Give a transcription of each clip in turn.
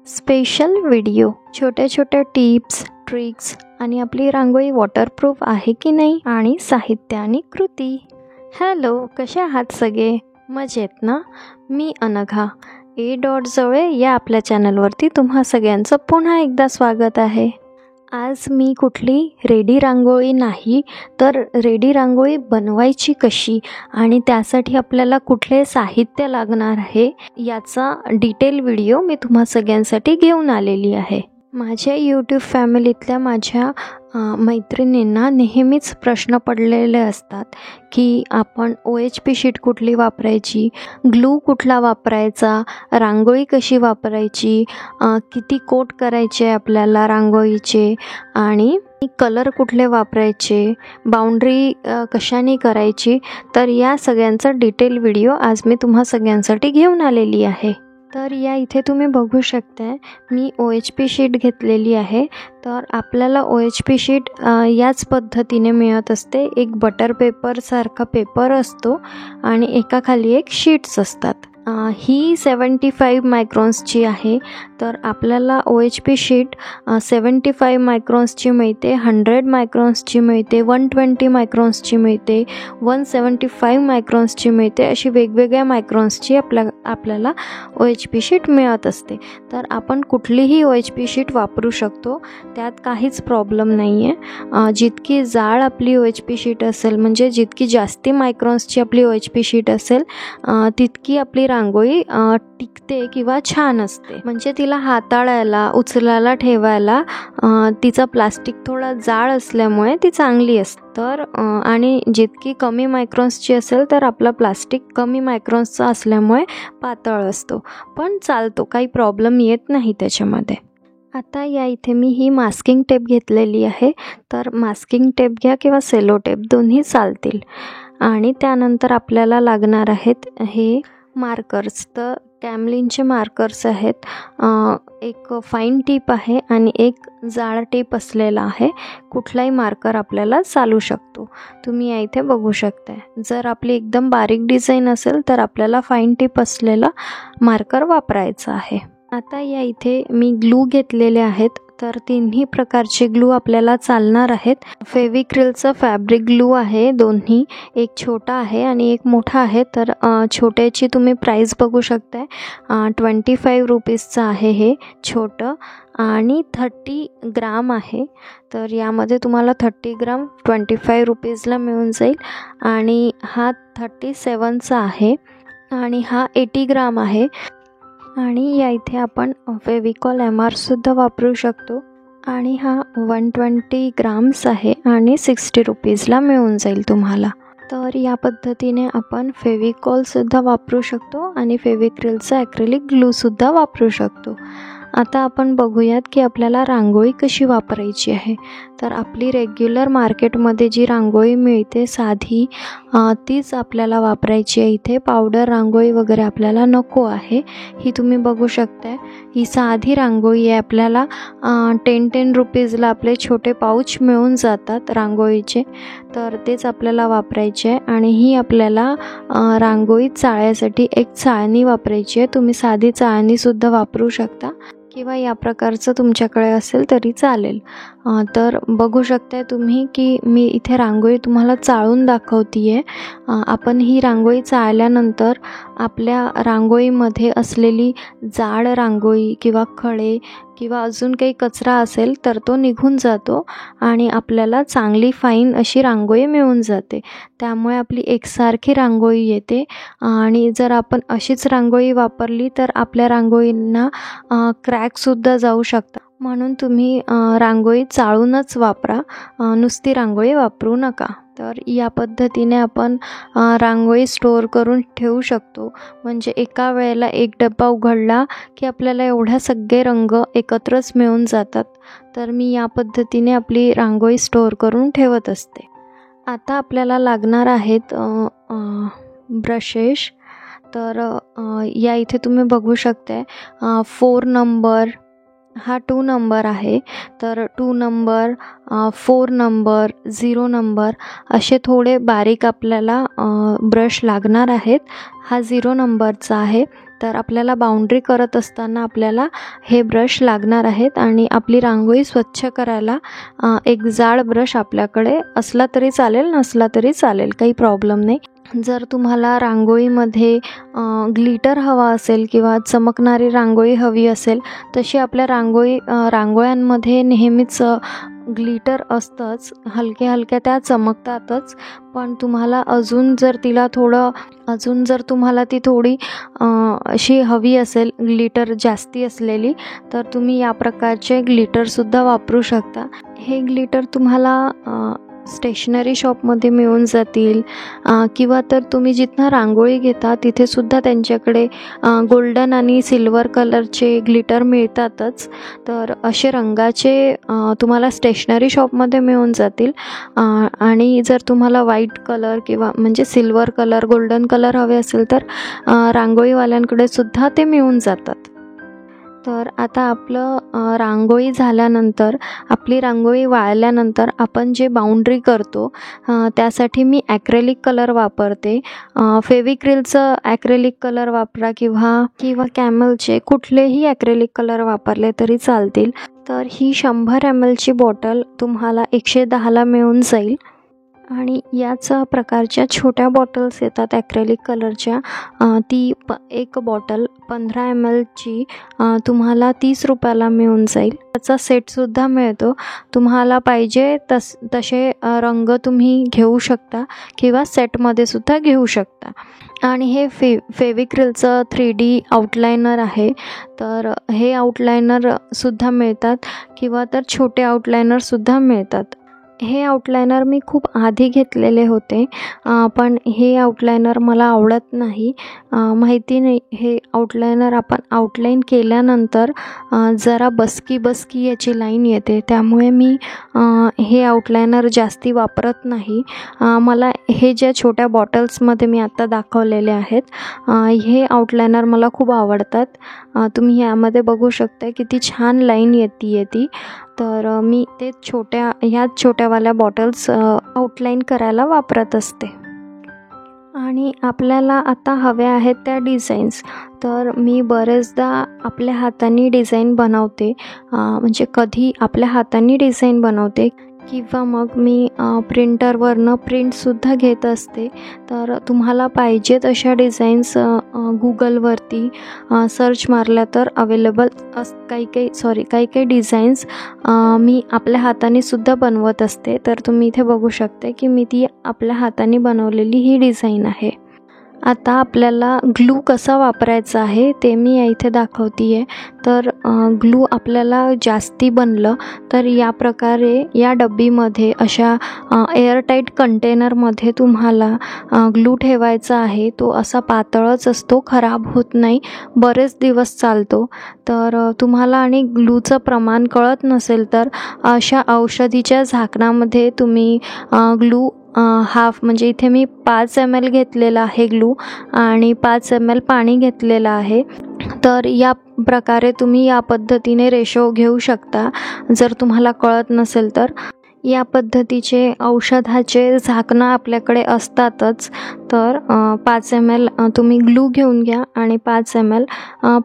Special video, छोट्या छोट्या tips, tricks आणि आपली रांगोळी वॉटरप्रूफ आहे की नाही आणि साहित्य आणि कृती. हॅलो, कसे आहात सगळे? मजेत ना? मी अनघा A.जवळे या आपल्या चॅनलवरती तुम्हा सगळ्यांचं पुन्हा एकदा स्वागत आहे. आज मी कुठली रेडी रांगोळी नाही, तर रेडी रांगोळी बनवायची कशी आणि त्यासाठी आपल्याला कुठले साहित्य लागणार आहे याचा डिटेल व्हिडिओ मी तुम्हा सगळ्यांसाठी घेऊन आलेली आहे. माझ्या यूट्यूब फॅमिलीतल्या माझ्या मैत्रिणींना नेहमीच प्रश्न पडलेले असतात की आपण OHP शीट कुठली वापरायची, ग्लू कुठला वापरायचा, रांगोळी कशी वापरायची, किती कोट करायचे आपल्याला रांगोळीचे आणि कलर कुठले वापरायचे, बाउंड्री कशाने करायची. तर या सगळ्यांचा डिटेल व्हिडिओ आज मी तुम्हा सगळ्यांसाठी घेऊन आलेली आहे. तर या इथे तुम्ही बघू शकता मी OHP शीट घेतलेली आहे. तर आपल्याला OHP शीट याच पद्धतीने मिळत असते. एक बटर पेपरसारखा पेपर असतो आणि एकाखाली एक शीट्स असतात. ही 75 मायक्रॉन्सची आहे. तर आपल्याला OHP शीट 75 मायक्रॉन्सची मिळते, 100 मायक्रॉन्सची मिळते, 120 मायक्रॉन्सची मिळते, 175 मायक्रॉन्सची मिळते. अशी वेगवेगळ्या मायक्रॉन्सची आपल्याला OHP शीट मिळत असते. तर आपण कुठलीही OHP शीट वापरू शकतो, त्यात काहीच प्रॉब्लेम नाही आहे. जितकी जाड आपली OHP शीट असेल, म्हणजे जितकी जास्ती मायक्रॉन्सची आपली OHP शीट असेल तितकी आपली रांगोळी टिकते किंवा छान असते. म्हणजे तिला हाताळायला, उचलायला, ठेवायला तिचा प्लास्टिक थोडा जाड असल्यामुळे ती चांगली असते. तर आणि जितकी कमी मायक्रॉन्सची असेल तर आपला प्लास्टिक कमी मायक्रॉन्सचा असल्यामुळे पातळ असतो, पण चालतो, काही प्रॉब्लेम येत नाही त्याच्यामध्ये. आता या इथे मी ही मास्किंग टेप घेतलेली आहे. तर मास्किंग टेप घ्या किंवा सेलो टेप, दोन्ही चालतील. आणि त्यानंतर आपल्याला लागणार आहेत हे मार्कर्स. तर कॅमलिनचे मार्कर्स आहेत. एक फाईन टीप आहे आणि एक जाड टीप असलेला आहे. कुठलाही मार्कर आपल्याला चालू शकतो. तुम्ही या इथे बघू शकता. जर आपली एकदम बारीक डिझाईन असेल तर आपल्याला फाईन टीप असलेला मार्कर वापरायचा आहे. आता या इथे मी ग्लू घेतलेले आहेत. तर तिन्ही प्रकारचे ग्लू आपल्याला चालणार आहेत. फेविक्रिलचं फॅब्रिक ग्लू आहे दोन्ही, एक छोटा आहे आणि एक मोठा आहे. तर छोट्याची तुम्ही प्राईस बघू शकताय, 25 रुपीजचं आहे हे छोटं आणि 30 ग्राम आहे. तर यामध्ये तुम्हाला 30 ग्राम 25 रुपीजला मिळून जाईल. आणि हा 37चा आहे आणि हा 80 ग्राम आहे. आणि या इथे आपण फेविकॉल MR सुद्धा वापरू शकतो आणि हा 120 ग्राम्स आहे आणि 60 रुपीजला मिळून जाईल तुम्हाला. तर या पद्धतीने आपण फेविकॉलसुद्धा वापरू शकतो आणि फेविक्रिलचा ॲक्रिलिक ग्लूसुद्धा वापरू शकतो. आता आपण बघूयात की आपल्याला रांगोळी कशी वापरायची आहे. तर आपली रेग्युलर मार्केटमध्ये जी रांगोळी मिळते साधी, तीच आपल्याला वापरायची आहे. इथे पावडर रांगोळी वगैरे आपल्याला नको आहे. ही तुम्ही बघू शकता, ही साधी रांगोळी आहे. आपल्याला 10 रुपीजला आपले छोटे पाऊच मिळून जातात रांगोळीचे. तर तेच आपल्याला वापरायचे आहे. आणि ही आपल्याला रांगोळी चाळण्यासाठी एक चाळणी वापरायची आहे. तुम्ही साधी चाळणीसुद्धा वापरू शकता किंवा या प्रकारचं तुमच्याकडे असेल तरी चालेल. तर बघू शकता तुम्ही की मी इथे रांगोळी तुम्हाला चाळून दाखवते आहे. आपण ही रांगोळी चाळल्यानंतर आपल्या रांगोळीमध्ये असलेली जाड रांगोळी किंवा खडे किंवा अजून काही कचरा असेल तर तो निघून जातो आणि आपल्याला चांगली फाईन अशी रांगोळी मिळून जाते. त्यामुळे आपली एकसारखी रांगोळी येते. आणि जर आपण अशीच रांगोळी वापरली तर आपल्या रांगोळींना क्रॅकसुद्धा जाऊ शकतात. म्हणून तुम्ही रांगोळी चाळूनच वापरा, नुसती रांगोळी वापरू नका. तर या पद्धतीने आपण रांगोळी स्टोअर करून ठेवू शकतो. म्हणजे एका वेळेला एक डब्बा उघडला की आपल्याला एवढ्या सगळे रंग एकत्रच मिळून जातात. तर मी या पद्धतीने आपली रांगोळी स्टोअर करून ठेवत असते. आता आपल्याला लागणार आहेत ब्रशेस. तर या इथे तुम्ही बघू शकता 4 नंबर, हा 2 नंबर आहे. तर 2 नंबर, 4 नंबर, 0 नंबर असे थोडे बारीक आपल्याला ब्रश लागणार आहेत. हा 0 नंबरचा आहे. तर आपल्याला बाउंड्री करत असताना आपल्याला हे ब्रश लागणार आहेत आणि आपली रांगोळी स्वच्छ करायला एक जाड ब्रश आपल्याकडे असला तरी चालेल, नसला तरी चालेल, काही प्रॉब्लेम नाही. जर तुम्हाला रांगोळीमध्ये ग्लिटर हवा असेल किंवा चमकणारी रांगोळी हवी असेल, तशी आपल्या रांगोळ्यांमध्ये नेहमीच ग्लिटर असतंच, हलक्या हलक्या त्या चमकतातच. पण तुम्हाला अजून जर तुम्हाला ती थोडी अशी हवी असेल ग्लिटर जास्ती असलेली, तर तुम्ही या प्रकारचे ग्लिटरसुद्धा वापरू शकता. हे ग्लिटर तुम्हाला स्टेशनरी शॉपमध्ये मिळून जातील किंवा तर तुम्ही जिथनं रांगोळी घेता तिथेसुद्धा त्यांच्याकडे गोल्डन आणि सिल्वर कलरचे ग्लिटर मिळतातच. तर असे रंगाचे तुम्हाला स्टेशनरी शॉपमध्ये मिळून जातील. आणि जर तुम्हाला व्हाईट कलर किंवा म्हणजे सिल्वर कलर, गोल्डन कलर हवे असेल तर रांगोळीवाल्यांकडे सुद्धा ते मिळून जातात. तर आता आपलं रांगोळी झाल्यानंतर, आपली रांगोळी वाळल्यानंतर आपण जे बाउंड्री करतो त्यासाठी मी ॲक्रेलिक कलर वापरते. फेविक्रिलचं ॲक्रेलिक कलर वापरा किंवा कॅमलचे कुठलेही ॲक्रेलिक कलर वापरले तरी चालतील. तर ही 100 mlची बॉटल तुम्हाला 110ला मिळून जाईल. आणि याच प्रकारच्या छोट्या बॉटल्स येतात ॲक्रेलिक कलरच्या. एक बॉटल 15 mlची तुम्हाला 30 रुपयाला मिळून जाईल. त्याचा सेटसुद्धा मिळतो. तुम्हाला पाहिजे तसे रंग तुम्ही घेऊ शकता किंवा सेटमध्ये सुद्धा घेऊ शकता. आणि हे फेविक्रिलचं 3D आउटलायनर आहे. तर हे आउटलायनरसुद्धा मिळतात किंवा तर छोटे आउटलायनरसुद्धा मिळतात. हे आउटलायनर मी खूप आधी घेतलेले होते, पण हे आउटलायनर मला आवडत नाही. माहिती नाही, हे आउटलायनर आपण आउटलाईन केल्यानंतर जरा बसकी याची लाईन येते, त्यामुळे मी हे आउटलायनर जास्ती वापरत नाही. मला हे ज्या छोट्या बॉटल्समध्ये मी आत्ता दाखवलेले आहेत, हे आउटलायनर मला खूप आवडतात. तुम्ही यामध्ये बघू शकता किती छान लाईन येते ती. तर मी ते छोट्यावाल्या बॉटल्स आउटलाईन करायला वापरत असते. आणि आपल्याला आता हव्या आहेत त्या डिझाईन्स. तर मी बरेचदा आपल्या हाताने डिझाईन बनवते, म्हणजे कधी आपल्या हाताने डिझाईन बनवते किंवा मग मी प्रिंटरवरनं प्रिंटसुद्धा घेत असते. तर तुम्हाला पाहिजेत अशा डिझाईन्स गुगलवरती सर्च मारल्या तर अवेलेबल काही डिझाईन्स मी आपल्या हाताने सुद्धा बनवत असते. तर तुम्ही इथे बघू शकता की मी ती आपल्या हाताने बनवलेली ही डिझाईन आहे. आता आपल्याला ग्लू कसा वापरायचा आहे ते मी इथे दाखवते आहे. तर ग्लू आपल्याला जास्ती बनलं तर या प्रकारे या डब्बीमध्ये अशा एअरटाईट कंटेनरमध्ये तुम्हाला ग्लू ठेवायचा आहे. तो असा पातळच असतो, खराब होत नाही, बरेच दिवस चालतो. तर तुम्हाला आणि ग्लूचं प्रमाण कळत नसेल तर अशा औषधीच्या झाकणामध्ये तुम्ही ग्लू म्हणजे इथे मी 5 ml घेतलेला आहे ग्लू आणि 5 ml पाणी घेतलेलं आहे. तर या प्रकारे तुम्ही या पद्धतीने रेशो घेऊ शकता. जर तुम्हाला कळत नसेल तर या पद्धतीचे औषधाचे झाकणं आपल्याकडे असतातच. तर 5 ml तुम्ही ग्लू घेऊन घ्या आणि 5 ml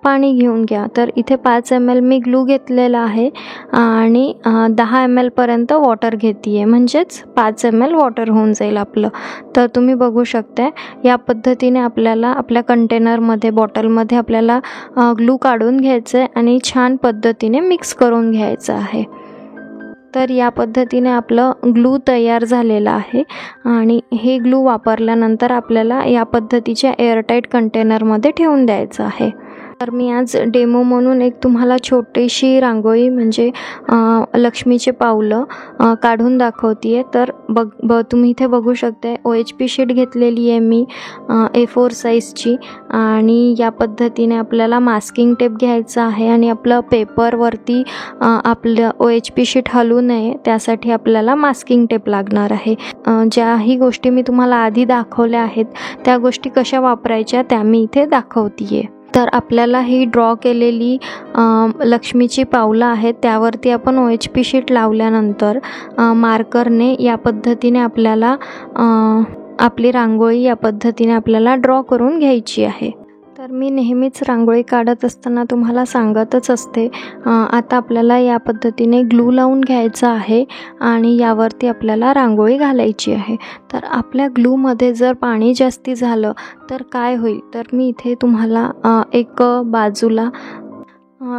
पाणी घेऊन घ्या. तर इथे 5 ml मी ग्लू घेतलेला आहे आणि 10 ml पर्यंत वॉटर घेते आहे, म्हणजेच 5 ml वॉटर होऊन जाईल आपलं. तर तुम्ही बघू शकता या पद्धतीने आपल्याला आपल्या कंटेनरमध्ये, बॉटलमध्ये आपल्याला ग्लू काढून घ्यायचं आहे आणि छान पद्धतीने मिक्स करून घ्यायचं आहे. तर या पद्धतीने आपलं ग्लू तयार झालेलं आहे. आणि हे ग्लू वापरल्यानंतर आपल्याला या पद्धतीच्या एअरटाईट कंटेनरमध्ये ठेवून द्यायचं आहे. तर मी आज डेमो म्हणून एक तुम्हाला छोटीशी रांगोळी म्हणजे लक्ष्मीचे पावलं काढून दाखवते आहे. तर तुम्ही इथे बघू शकता OHP शीट घेतलेली आहे मी A4 साईजची. आणि या पद्धतीने आपल्याला मास्किंग टेप घ्यायचा आहे आणि आपलं पेपरवरती आपलं OHP शीट हलू नये त्यासाठी आपल्याला मास्किंग टेप लागणार आहे. ज्याही गोष्टी मी तुम्हाला आधी दाखवल्या आहेत त्या गोष्टी कशा वापरायच्या त्या मी इथे दाखवते आहे. तर आपल्याला ही ड्रॉ केलेली लक्ष्मीची पावलं आहेत त्यावरती आपण OHP शीट लावल्यानंतर मार्करने या पद्धतीने आपल्याला आपली रांगोळी या पद्धतीने आपल्याला ड्रॉ करून घ्यायची आहे. तर मी नेहमीच रांगोळी काढत असताना तुम्हाला सांगतच असते, आता आपल्याला या पद्धतीने ग्लू लावून घ्यायचं आहे आणि यावरती आपल्याला रांगोळी घालायची आहे. तर आपल्या ग्लूमध्ये जर पाणी जास्ती झालं तर काय होईल, तर मी इथे तुम्हाला एक बाजूला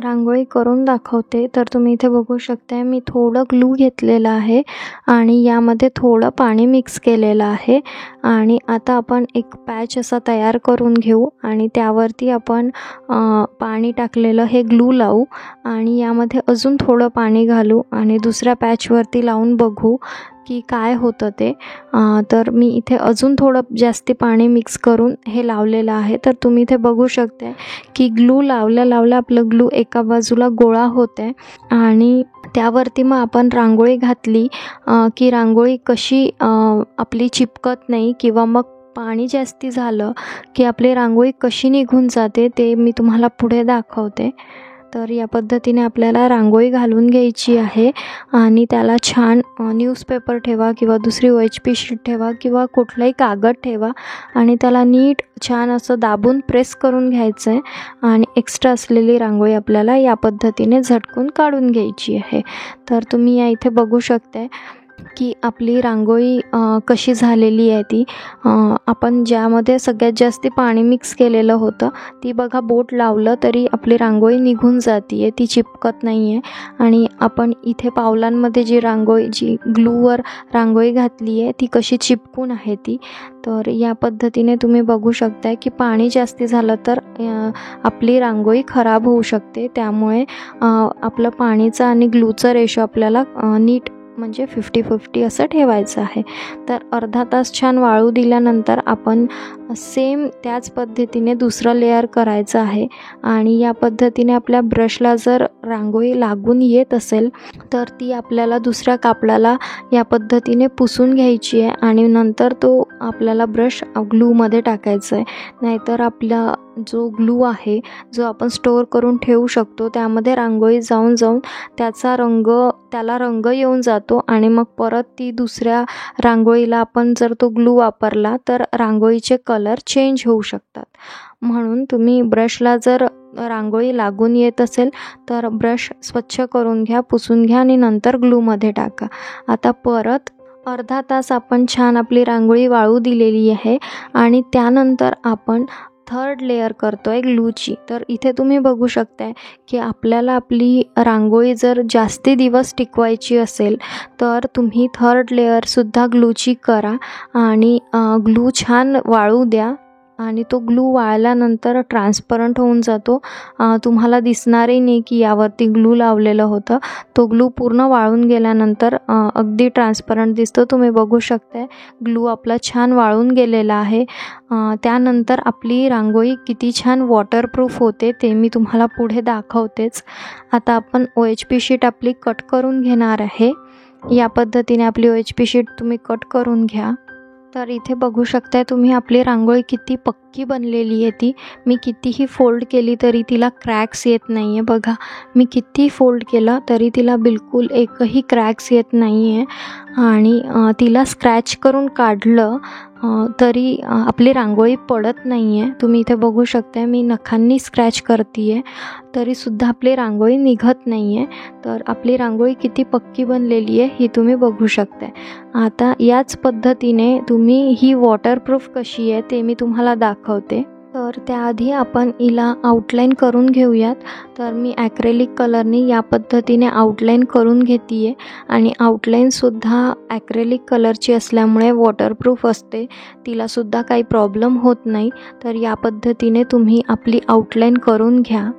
रांगोळी करून दाखवते. तर तुम्ही इथे बघू शकता, मी थोडं ग्लू घेतलेलं आहे आणि यामध्ये थोडं पाणी मिक्स केलेलं आहे आणि आता आपण एक पॅच असा तयार करून घेऊ आणि त्यावरती आपण पाणी टाकलेलं हे ग्लू लावू आणि यामध्ये अजून थोडं पाणी घालू आणि दुसऱ्या पॅचवरती लावून बघू की काय होतं ते. तर मी इथे अजून थोडं जास्ती पाणी मिक्स करून हे लावलेलं आहे. तर तुम्ही इथे बघू शकता की ग्लू लावल्या आपलं ग्लू एका बाजूला गोळा होत आहे आणि त्यावरती मग आपण रांगोळी घातली की रांगोळी कशी आपली चिपकत नाही किंवा मग पाणी जास्ती झालं की आपली रांगोळी कशी निघून जाते ते मी तुम्हाला पुढे दाखवते. तर या पद्धतीने आपल्याला रांगोळी घालून घ्यायची आहे आणि त्याला छान न्यूजपेपर ठेवा किंवा दुसरी OHP शीट ठेवा किंवा कुठलाही कागद ठेवा आणि त्याला नीट छान असं दाबून प्रेस करून घ्यायचं आहे आणि एक्स्ट्रा असलेली रांगोळी आपल्याला या पद्धतीने झटकून काढून घ्यायची आहे. तर तुम्ही या इथे बघू शकता की आपली रांगोळी कशी झालेली आहे ती. आपण ज्यामध्ये सगळ्यात जास्त पाणी मिक्स केलेलं होतं ती बघा बोट लावलं तरी आपली रांगोळी निघून जाते आहे, ती चिपकत नाही आहे. आणि आपण इथे पावलांमध्ये जी ग्लूवर रांगोळी घातली आहे ती कशी चिपकून आहे ती. तर या पद्धतीने तुम्ही बघू शकता की पाणी जास्ती झालं तर आपली रांगोळी खराब होऊ शकते. त्यामुळे आपलं पाणीचं आणि ग्लूचं रेशो आपल्याला नीट म्हणजे 50-50 असं ठेवायचं आहे. तर अर्धा तास छान वाळू दिल्यानंतर आपण सेम त्याच पद्धतीने दुसरं लेअर करायचं आहे आणि या पद्धतीने आपल्या ब्रशला जर रांगोळी लागून येत असेल तर ती आपल्याला दुसऱ्या कापडाला या पद्धतीने पुसून घ्यायची आहे आणि नंतर तो आपल्याला ब्रश ग्लूमध्ये टाकायचा आहे. नाहीतर आपला जो ग्लू आहे जो आपण स्टोअर करून ठेवू शकतो त्यामध्ये रांगोळी जाऊन त्याला रंग येऊन जातो आणि मग परत ती दुसऱ्या रांगोळीला आपण जर तो ग्लू वापरला तर रांगोळीचे कलर चेंज होऊ शकतात. म्हणून तुम्ही ब्रशला जर रांगोळी लागून येत असेल तर ब्रश स्वच्छ करून घ्या, पुसून घ्या आणि नंतर ग्लूमध्ये टाका. आता परत अर्धा तास आपण छान आपली रांगोळी वाळू दिलेली आहे आणि त्यानंतर आपण थर्ड लेअर करतो आहे ग्लूची. तर इथे तुम्ही बघू शकताय की आपल्याला आपली रांगोळी जर जास्ती दिवस टिकवायची असेल तर तुम्ही थर्ड लेअरसुद्धा ग्लूची करा आणि ग्लू छान वाळू द्या आणि तो ग्लू वाळल्यानंतर ट्रान्सपरंट होऊन जातो. तुम्हाला दिसणारही नाही की यावरती ग्लू लावलेलं होतं. तो ग्लू पूर्ण वाळून गेल्यानंतर अगदी ट्रान्सपरंट दिसतो. तुम्ही बघू शकताय ग्लू आपला छान वाळून गेलेला आहे. त्यानंतर आपली रांगोळी किती छान वॉटरप्रूफ होते ते मी तुम्हाला पुढे दाखवतेच. आता आपण OHP शीट आपली कट करून घेणार आहे. या पद्धतीने आपली OHP शीट तुम्ही कट करून घ्या. तर इथे बघू शकताय तुम्ही आपली रांगोळी किती पक्की बनलेली आहे ती. मी कितीही फोल्ड केली तरी तिला क्रॅक्स येत नाही आहे. बघा मी किती फोल्ड केलं तरी तिला बिलकुल एकही क्रॅक्स येत नाही आहे आणि तिला स्क्रॅच करून काढलं तरी आपली रांगोळी पडत नाही आहे. तुम्ही इथे बघू शकता मी नखांनी स्क्रॅच करते आहे तरीसुद्धा आपली रांगोळी निघत नाही आहे. तर आपली रांगोळी किती पक्की बनलेली आहे ही तुम्ही बघू शकता. आता याच पद्धतीने तुम्ही ही वॉटरप्रूफ कशी आहे ते मी तुम्हाला दाखवते. तर त्याआधी आपण हिला आउटलाईन करून घेऊयात. तर मी ॲक्रेलिक कलरने या पद्धतीने आउटलाईन करून घेते आहे आणि आउटलाईनसुद्धा ॲक्रेलिक कलरची असल्यामुळे वॉटरप्रूफ असते, तिलासुद्धा काही प्रॉब्लेम होत नाही. तर या पद्धतीने तुम्ही आपली आउटलाईन करून घ्या.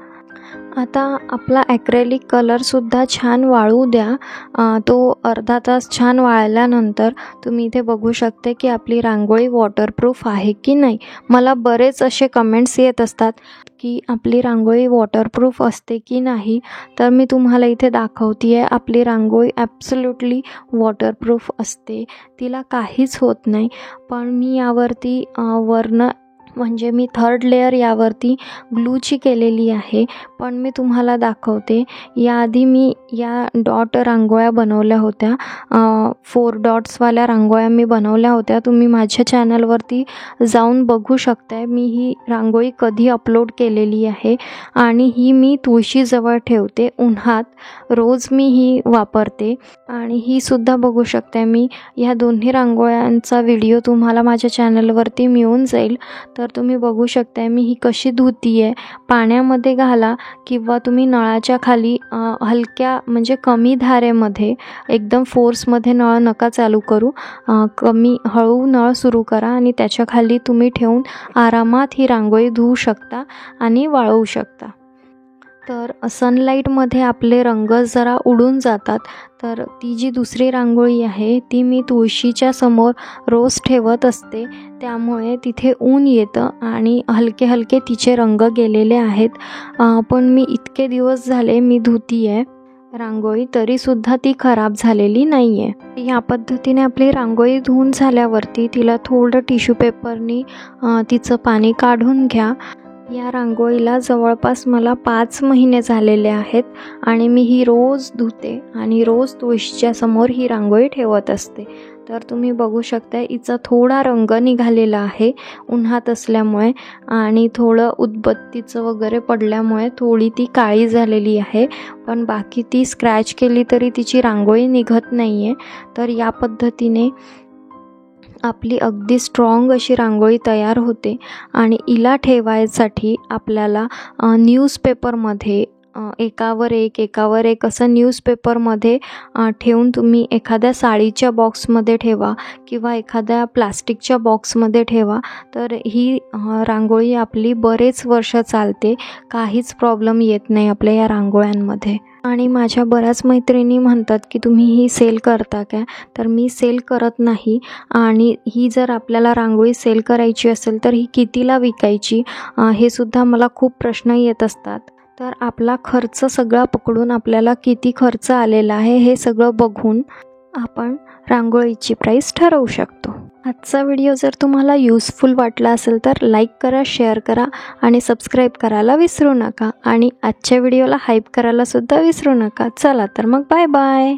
आता आपला ॲक्रेलिक कलरसुद्धा छान वाळू द्या. तो अर्धा तास छान वाळल्यानंतर तुम्ही इथे बघू शकते की आपली रांगोळी वॉटरप्रूफ आहे की नाही. मला बरेच असे कमेंट्स येत असतात की आपली रांगोळी वॉटरप्रूफ असते की नाही. तर मी तुम्हाला इथे दाखवते आहे आपली रांगोळी ॲब्सोल्युटली वॉटरप्रूफ असते, तिला काहीच होत नाही. पण मी यावरती वरनं म्हणजे मी थर्ड लेअर यावरती ग्लूची केलेली आहे. पण मी तुम्हाला दाखवते. याआधी मी या डॉट रांगोळ्या बनवल्या होत्या. 4 डॉट्सवाल्या रांगोळ्या मी बनवल्या होत्या. तुम्ही माझ्या चॅनलवरती जाऊन बघू शकताय. मी ही रांगोळी कधी अपलोड केलेली आहे आणि ही मी तुळशीजवळ ठेवते उन्हात. रोज मी ही वापरते आणि ही सुद्धा बघू शकताय. मी ह्या दोन्ही रांगोळ्यांचा व्हिडिओ तुम्हाला माझ्या चॅनलवरती मिळून जाईल. तर तुम्ही बघू शकताय मी ही कशी धुती आहे. पाण्यामध्ये घाला किंवा तुम्ही नळाच्या खाली हलक्या म्हणजे कमी धारेमध्ये, एकदम फोर्समध्ये नळ नका चालू करू. कमी हळू नळ सुरू करा आणि त्याच्या खाली तुम्ही ठेवून आरामात ही रांगोळी धुवू शकता आणि वाळवू शकता. तर सनलाईटमध्ये आपले रंग जरा उडून जातात. तर ती जी दुसरी रांगोळी आहे ती मी तुळशीच्या समोर रोज ठेवत असते. त्यामुळे तिथे ऊन येतं आणि हलके हलके तिचे रंग गेलेले आहेत. पण मी इतके दिवस झाले मी धुती आहे रांगोळी, तरीसुद्धा ती खराब झालेली नाही आहे. या पद्धतीने आपली रांगोळी धुवून झाल्यावरती तिला थोडं टिश्यू पेपरनी तिचं पाणी काढून घ्या. या रांगोळीला जवळपास मला 5 महिने झालेले आहेत आणि मी ही रोज धुते आणि रोज तुळशीच्या समोर ही रांगोळी ठेवत असते. तर तुम्ही बघू शकता हिचा थोडा रंग निघालेला आहे उन्हात असल्यामुळे आणि थोडं उदबत्तीचं वगैरे पडल्यामुळे थोडी ती काळी झालेली आहे. पण बाकी ती स्क्रॅच केली तरी तिची रांगोळी निघत नाही आहे. तर या पद्धतीने आपली अगदी स्ट्रॉंग अशी रांगोळी तयार होते. आणि हिला ठेवायसाठी आपल्याला न्यूजपेपरमध्ये एकावर एक असं न्यूजपेपरमध्ये ठेवून तुम्ही एखाद्या साडीच्या बॉक्समध्ये ठेवा किंवा एखाद्या प्लास्टिकच्या बॉक्समध्ये ठेवा. तर ही रांगोळी आपली बरेच वर्ष चालते. काहीच प्रॉब्लेम येत नाही आपल्या या रांगोळ्यांमध्ये. आणि माझ्या बऱ्याच मैत्रिणी म्हणतात की तुम्ही ही सेल करता काय? तर मी सेल करत नाही. आणि ही जर आपल्याला रांगोळी सेल करायची असेल तर ही कितीला विकायची, हे सुद्धा मला खूप प्रश्न येत असतात. तर आपला खर्च सगळा पकडून आपल्याला किती खर्च आलेला आहे हे सगळं बघून आपण रांगोळीची प्राईस ठरवू शकतो. आजचा व्हिडिओ जर तुम्हाला युजफुल वाटला असेल तर लाईक करा, शेअर करा आणि सबस्क्राईब करायला विसरू नका. आणि आजच्या व्हिडिओला हाईप करायला सुद्धा विसरू नका. चला तर मग बाय बाय.